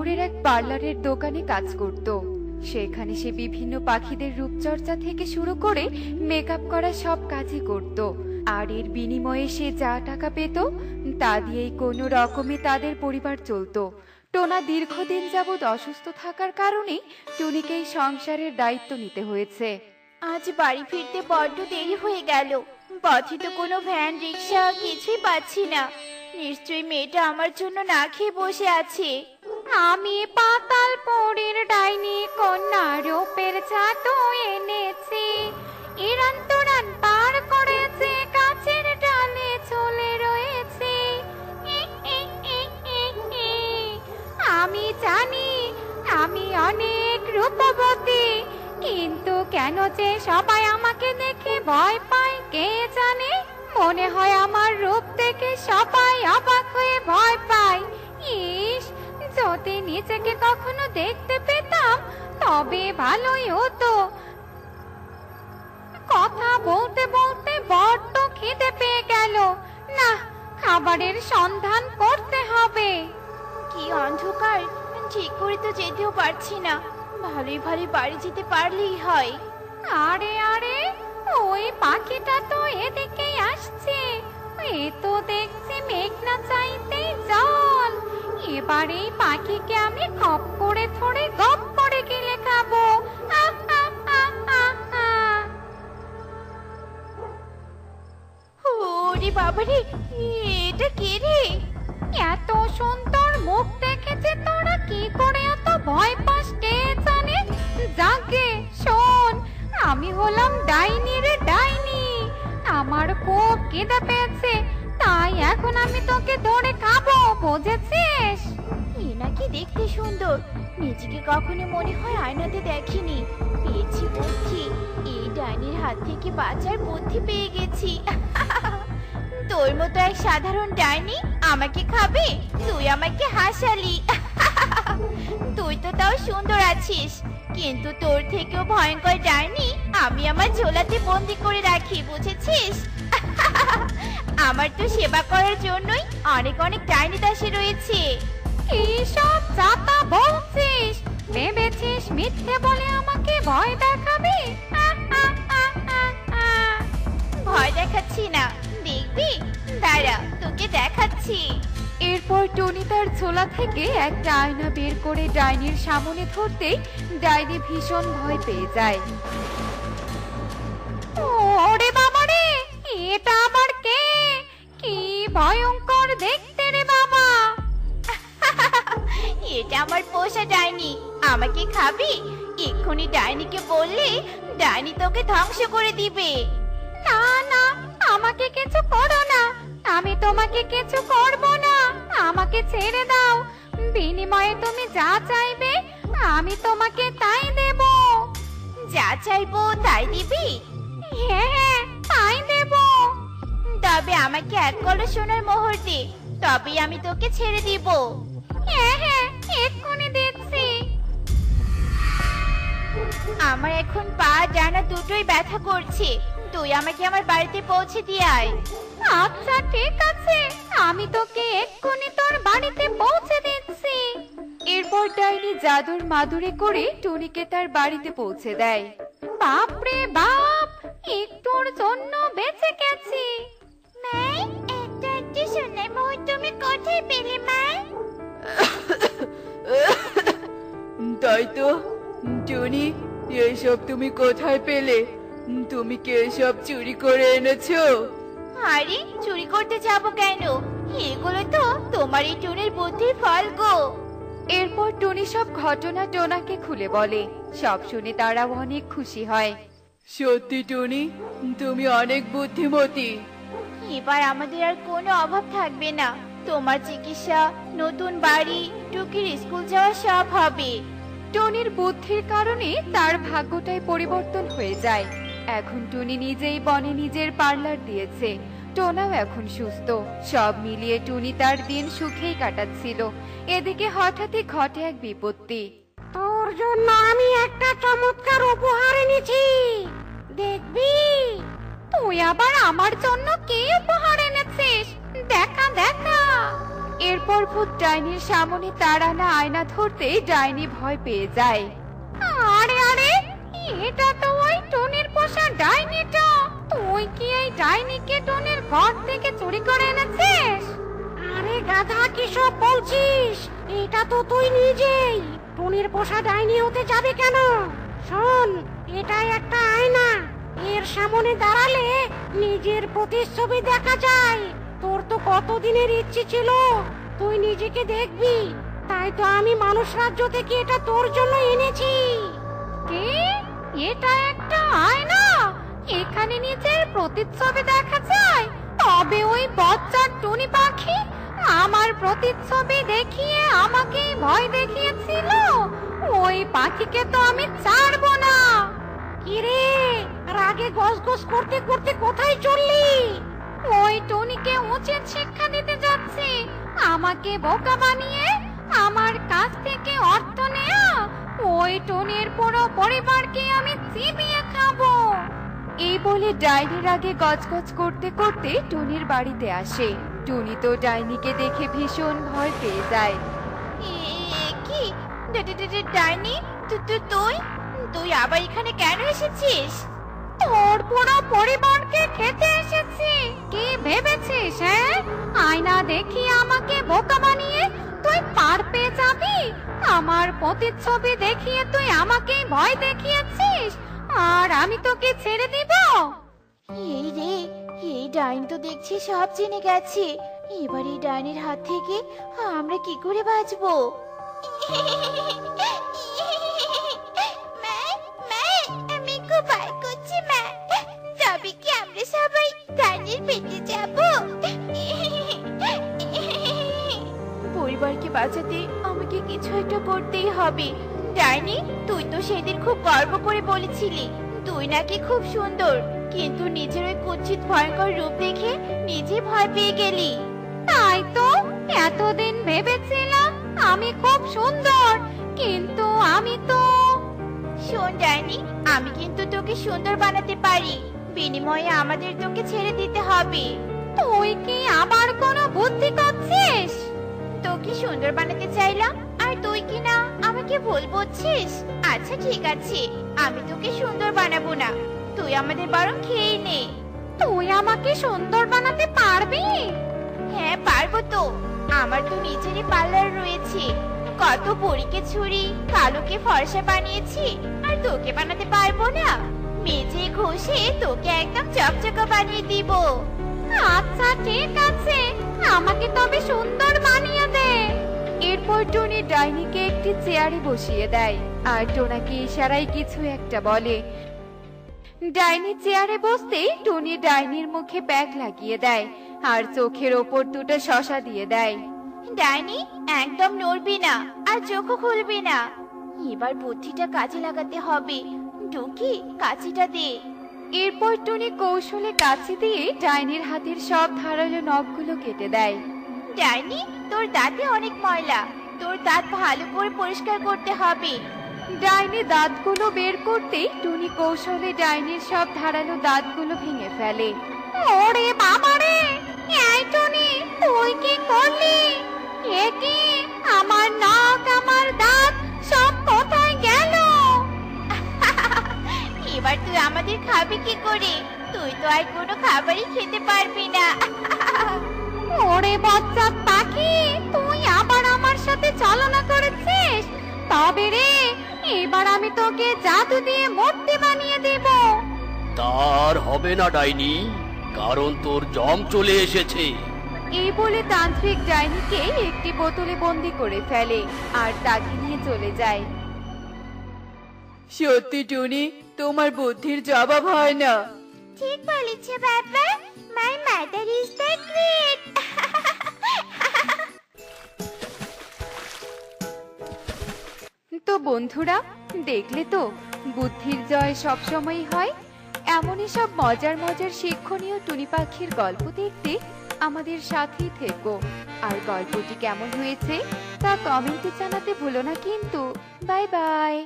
শহরের এক পার্লারের দোকানে কাজ করত। সেখানে সে বিভিন্ন পাখিদের রূপচর্চা থেকে শুরু করে মেকআপ করা সব কাজই করত। আর এর বিনিময়ে সে যা টাকা পেত তা দিয়েই কোনো রকমে তাদের পরিবার চলতো। টোনা দীর্ঘদিন যাবৎ অসুস্থ থাকার কারণে টুনিকে এই সংসারের দায়িত্ব নিতে হয়েছে। আজ বাড়ি ফিরতে বড্ড দেরি হয়ে গেল। পথে তো কোনো ভ্যান রিক্সা কিছুই পাচ্ছি না। নিশ্চয়ই মেয়েটা আমার জন্য না খেয়ে বসে আছে। আমি পাতালপুরীর ডাইনি কন্যা রূপের ছাতু এনেছি। ইরান তুরান পার করেছে, কাছের ডালে চলে রয়েছে। আমি জানি আমি অনেক রূপবতী, কিন্তু কেন যে সবাই আমাকে দেখে ভয় পায় কে জানে। মনে হয় আমার রূপ দেখে সবাই অবাক হয়ে ভয় পায়। ইস, যদি নিজেকে কখনো দেখতে পেতাম তবে ভালোই হতো। কথা বলতে বলতে বড্ড খিদে পেয়ে গেল। না, খাবারের সন্ধান করতে হবে। কি অন্ধকার, ঠিক করে তো যেতেও পারছি না। ভালোই ভালোই বাড়ি যেতে পারলেই হয়। আরে আরে, ওই পাখিটা তো এদিকেই আসছে। এ তো দেখছি মেঘনা চাইতেই জল। এবার এই পাখিকে আমি খপ করে ধরে গপ করে গিলে খাবো। আহ, আহ, আহ, আহ, আহ। ওরে বাবারে, এটা কে রে? এত সুন্দর মুখ দেখেছে তোরা কি করে এত ভয় পাস কে জানে। যাকে শোন, আমি হলাম ডাইনি রে ডাইনি। আমার খুব খিদে পেয়েছে, তাই এখন আমি তোকে ধরে খাবো, বুঝেছিস? এ নাকি দেখতে সুন্দর। নিজেকে কখনো মনে হয় আয়নাতে দেখিনি। পেয়েছি বুদ্ধি, এই ডাইনির হাত থেকে বাঁচার বুদ্ধি পেয়ে গেছি। তোর মতো এক সাধারণ ডাইনি আমাকে খাবে? তুই আমাকে হাসালি। তুই তো তাও সুন্দর আছিস, কিন্তু তোর থেকেও ভয়ঙ্কর ডাইনি আমি আমার ঝোলাতে বন্দি করে রাখি, বুঝেছিস? আমার তো সেবা করার জন্যই অনেক অনেক ডাইনি দাসী রয়েছে। কি সব চাতা বলছিস? ভেবেছিস মিথ্যে বলে আমাকে ভয় দেখাবি? আহ, আহ, আহ, আহ, আহ। ভয় দেখাচ্ছি না, দেখবি? দাঁড়া, তোকে দেখাচ্ছি। এরপর টনি তার ঝোলা থেকে একটা আয়না বের করে ডাইনির সামনে ধরতেই ডাইনি ভীষণ ভয় পেয়ে যায়। ওরে বাবা রে, এটা আবার কে? কি ভয়ঙ্কর দেখতে রে বাবা। এটা আমার পোষা ডাইনি, আমাকে খাবি? এক্ষুনি ডাইনিকে বললে ডাইনি তোকে ধ্বংস করে দিবে। না না, আমাকে কিছু করো না। আমি তোমাকে কিছু করব না। আমাকে ছেড়ে দাও। বিনিময়ে তুমি যা চাইবে আমি তোমাকে তাই দেব। যা চাইবো তাই দিবি? হ্যাঁ হ্যাঁ, তাই দেব। তবে আমাকে এক কলস সোনার মোহর দে, তবেই আমি তোকে ছেড়ে দিব। হ্যাঁ হ্যাঁ, এক্ষুনি দিচ্ছি। আমার এখন পা ডানা দুটোই ব্যথা করছে। তুই আমাকে আমার বাড়িতে পৌঁছে দিয়ে আয়। আচ্ছা ঠিক আছে, আমি তোকে এক্ষুনি তোর বাড়িতে পৌঁছে দিচ্ছি। এরপর ডাইনি জাদুর মাদুরে করে টুনিকে তার বাড়িতে পৌঁছে দেয়। বাপ রে বাপ, একটুর জন্য বেঁচে গেছি। মা, একটা সোনার মোহর তুমি কোথায় পেলে মা? তাই তো টুনি, এসব তুমি কোথায় পেলে? তুমি কি এসব চুরি করে এনেছো? আরে চুরি করতে যাব কেন? এগুলো তো তোমার এই টুনির বুদ্ধির ফল গো। এরপর টুনি সব ঘটনা টোনাকে খুলে বলে। সব শুনে তারাও অনেক খুশি হয়। সত্যি টুনি, তুমি অনেক বুদ্ধিমতী। এবার আমাদের আর কোনো অভাব থাকবে না। তোমার চিকিৎসা, নতুন বাড়ি, টুকির স্কুল যাওয়া সব হবে। টনির বুদ্ধির কারণে তার ভাগ্যটাই পরিবর্তন হয়ে যায়। এখন টুনি নিজেই বনে নিজের পার্লার দিয়েছে। টোনাও এখন সুস্থ। সব মিলিয়ে টুনি তার দিন সুখেই কাটাচ্ছিল। এদিকে হঠাৎই ঘটে এক বিপত্তি। তোর জন্য আমি একটা চমৎকার উপহার এনেছি, দেখবি? তুই আবার আমার জন্য কি উপহার এনেছিস? দেখা দেখা। এরপর ভূত ডাইনির সামনে তার আনা আয়না ধরতেই ডাইনি ভয় পেয়ে যায়। আরে আরে, এটা তো ওই টুনির পোষা ডাইনিটা। তুই কি এই ডাইনিকে টুনির ঘর থেকে চুরি করে এনেছিস? আরে গাধা, কি সব বলছিস? এটা তো তুই নিজেই। টুনির পোষা ডাইনি হতে যাবে কেন? শোন, এটা একটা আয়না। এর সামনে দাঁড়ালে নিজের প্রতিচ্ছবি দেখা যায়। তোর তো কতদিনের ইচ্ছে ছিল তুই নিজেকে দেখবি, তাই তো আমি মানুষ রাজ্য থেকে এটা তোর জন্য এনেছি। কি? এটা একটা আয়না? এখানে নিজের প্রতিচ্ছবি দেখা যায়? তবে ওই বচ্চার টুনি পাখি আমার প্রতিচ্ছবি দেখিয়ে আমাকে ভয় দেখিয়েছিল। ওই পাখিকে তো আমি ছাড়বো না। কিরে, রাগে গসগস করতে করতে কোথায় চললি? ওই টুনিকে উচিত শিক্ষা দিতে যাচ্ছি। আমাকে বোকা বানিয়ে আমার কাছ থেকে অর্থ নেয়া ওই টুনির পুরো পরিবারকে আমি চিবিয়ে খাবো। এই বলে ডাইনির আগে গজগজ করতে করতে টুনির বাড়িতে আসে। টুনি তো ডাইনিকে দেখে ভীষণ ভয় পেয়ে যায়। কি ডাইনি, তুই তুই আবার এখানে কেন এসেছিস? তোর পুরো পরিবারকে খেতে এসেছি। কি ভেবেছিস? হ্যাঁ, আয়না দেখিয়ে আমাকে বোকা বানিয়ে তুই পার পেয়ে যাবি? আমার প্রতিচ্ছবি দেখিয়ে তুই আমাকে ভয় দেখিয়েছিস, আর আমি তোকে ছেড়ে দিব? এই রে, এই ডাইনি তো দেখছি সব জেনে গেছে। এবার এই ডাইনির হাত থেকে আমরা কি করে বাঁচবো? আমি খুব ভয় করছি মা। তবে কি আমরা সবাই ডাইনির পেটে যাব? পরিবারকে বাঁচাতে আমাকে কিছু একটা করতেই হবে। ডাইনি, তুই তো সেদিন খুব গর্ব করে বলেছিলি তুই নাকি খুব সুন্দর, কিন্তু নিজের ওই কুৎসিত ভয়ঙ্কর রূপ দেখে নিজে ভয় পেয়ে গেলি। তাই তো এতদিন ভেবেছিলাম আমি খুব সুন্দর, কিন্তু আমি তো... শোন ডাইনি, আমি কিন্তু তোকে সুন্দর বানাতে পারি। বিনিময়ে আমাদের তোকে ছেড়ে দিতে হবে। তুই কি আবার কোনো বুদ্ধি করছিস? তোকে সুন্দর বানাতে চাইলাম, আর তুই কি না আমাকে ভুল বুঝছিস? আচ্ছা ঠিক আছে, আমি তোকে সুন্দর বানাবো না, তুই আমাদের বরং খেয়ে নে। তুই আমাকে সুন্দর বানাতে পারবি? হ্যাঁ পারবো তো। আমার তো নিজেরই পার্লার রয়েছে। কত পরীকে ছুরি কালোকে ফর্সা বানিয়েছি, আর তোকে বানাতে পারবো না? মেঝে ঘষে তোকে একদম চকচকা বানিয়ে দিব। আচ্ছা ঠিক আছে, আমাকে তবে সুন্দর বানিয়ে দে। এরপর টুনি ডাইনিকে একটি চেয়ারে বসিয়ে দেয় আর টোনাকে ইশারায় কিছু একটা বলে। ডাইনি চেয়ারে বসতেই টুনি ডাইনির মুখে ব্যাগ লাগিয়ে দেয় আর চোখের ওপর দুটো শসা দিয়ে দেয়। ডাইনি, একদম নড়বি না আর চোখও খুলবি না। এবার বুদ্ধিটা কাজে লাগাতে হবে। টুকি, কাঁচিটা দে। এরপর টুনি কৌশলে কাঁচি দিয়ে ডাইনির হাতের সব ধারালো নখগুলো কেটে দেয়। ডাইনি, তোর দাঁতে অনেক ময়লা, তোর দাঁত ভালো করে পরিষ্কার করতে হবে। ডাইনি দাঁতগুলো বের করতেই টুনি কৌশলে ডাইনির সব ধারালো দাঁতগুলো ভেঙে ফেলে। ওরে বাবারে, এই টুনি তুই কি করলি? এ কি, আমার নাক আমার দাঁত সব কোথায় গেল? এবার তুই আমাদের খাবি কি করে? তুই তো আর কোনো খাবারই খেতে পারবি না। ওরে বাচ্চা পাখি, তুই আবার আমার সাথে ছলনা করেছিস? তবে রে, এবার আমি তোকে জাদু দিয়ে মূর্তি বানিয়ে দেব। তার হবে না ডাইনি, কারণ তোর জম চলে এসেছে। এই বলে তান্ত্রিক ডাইনিকে একটি বোতলে বন্দি করে ফেলে আর তাকে নিয়ে চলে যায়। সত্যি টুনি, তোমার বুদ্ধির জবাব হয় না। ঠিক বলেছে বাবা, my mother is the great. তো বন্ধুরা, দেখলে তো বুদ্ধির জয় সবসময়ই হয়। এমনই সব মজার মজার শিক্ষণীয় টুনি পাখির গল্প দেখতে আমাদের সাথেই থেকো। আর গল্পটি কেমন হয়েছে তা কমেন্টে জানাতে ভুলো না কিন্তু। Bye bye.